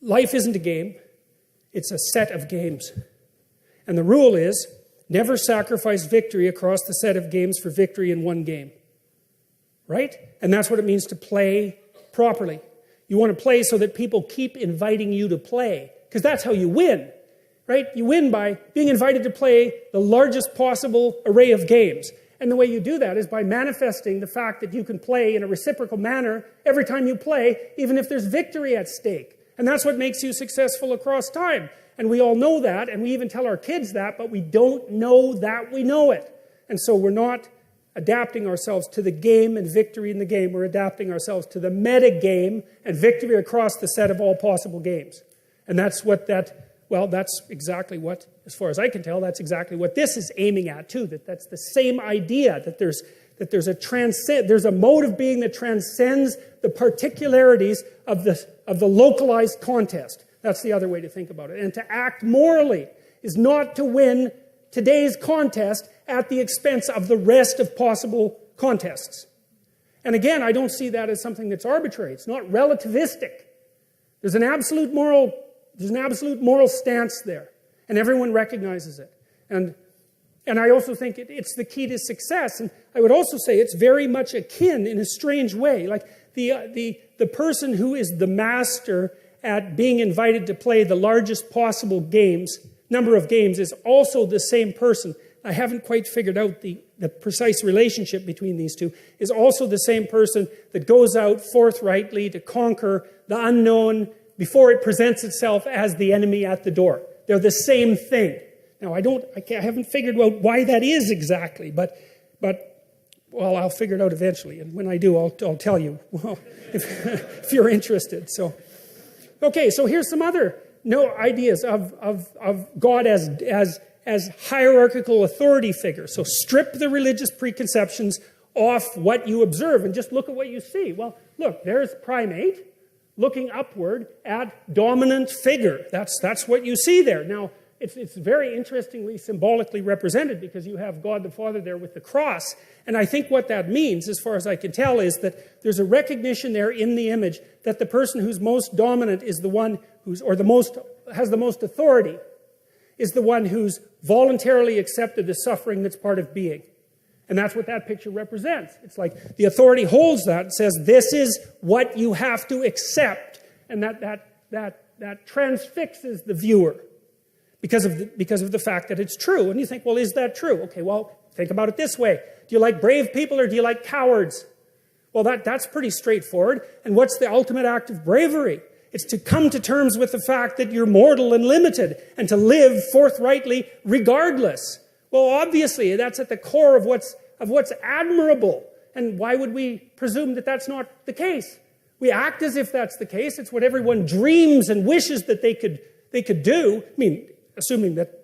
life isn't a game. It's a set of games. And the rule is, never sacrifice victory across the set of games for victory in one game. Right? And that's what it means to play properly. You want to play so that people keep inviting you to play. Because that's how you win. Right? You win by being invited to play the largest possible array of games. And the way you do that is by manifesting the fact that you can play in a reciprocal manner every time you play, even if there's victory at stake. And that's what makes you successful across time. And we all know that, and we even tell our kids that, but we don't know that we know it. And so we're not adapting ourselves to the game and victory in the game. We're adapting ourselves to the meta game and victory across the set of all possible games. And that's what that's exactly what, as far as I can tell, that's exactly what this is aiming at too. That's the same idea, that there's a mode of being that transcends the particularities of the localized contest. That's the other way to think about it. And to act morally is not to win today's contest at the expense of the rest of possible contests. And again, I don't see that as something that's arbitrary. It's not relativistic. There's an absolute moral stance there, and everyone recognizes it. And I also think it's the key to success. And I would also say it's very much akin in a strange way. Like the person who is the master at being invited to play the largest possible number of games is also the same person. I haven't quite figured out the precise relationship between these two, is also the same person that goes out forthrightly to conquer the unknown before it presents itself as the enemy at the door. They're the same thing. Now, I haven't figured out why that is exactly, but well, I'll figure it out eventually, and when I do, I'll tell you. Well, if you're interested. So, okay, so here's some other ideas of God as hierarchical authority figure. So strip the religious preconceptions off what you observe and just look at what you see. Well, look, there's primate looking upward at dominant figure. That's what you see there. Now, it's very interestingly symbolically represented because you have God the Father there with the cross. And I think what that means, as far as I can tell, is that there's a recognition there in the image that the person who's most dominant is the one has the most authority, is the one who's voluntarily accepted the suffering that's part of being. And that's what that picture represents. It's like the authority holds that and says, this is what you have to accept. And that transfixes the viewer because of the fact that it's true. And you think, well, is that true? Okay, well, think about it this way. Do you like brave people or do you like cowards? Well, that's pretty straightforward. And what's the ultimate act of bravery? It's to come to terms with the fact that you're mortal and limited and to live forthrightly regardless. Well, obviously, that's at the core of what's admirable. And why would we presume that that's not the case? We act as if that's the case. It's what everyone dreams and wishes that they could do. I mean, assuming that,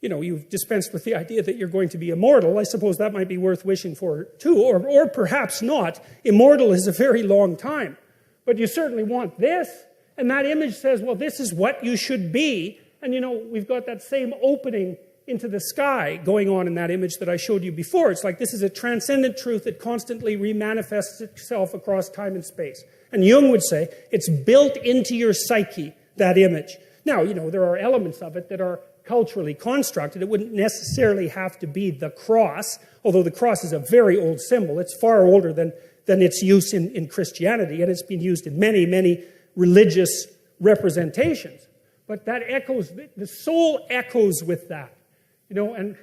you've dispensed with the idea that you're going to be immortal, I suppose that might be worth wishing for too, or perhaps not. Immortal is a very long time. But you certainly want this. And that image says, well, this is what you should be. And we've got that same opening into the sky going on in that image that I showed you before. It's like this is a transcendent truth that constantly remanifests itself across time and space. And Jung would say it's built into your psyche, that image. Now, there are elements of it that are culturally constructed. It wouldn't necessarily have to be the cross, although the cross is a very old symbol. It's far older than its use in Christianity, and it's been used in many, many religious representations. But that echoes, the soul echoes with that. And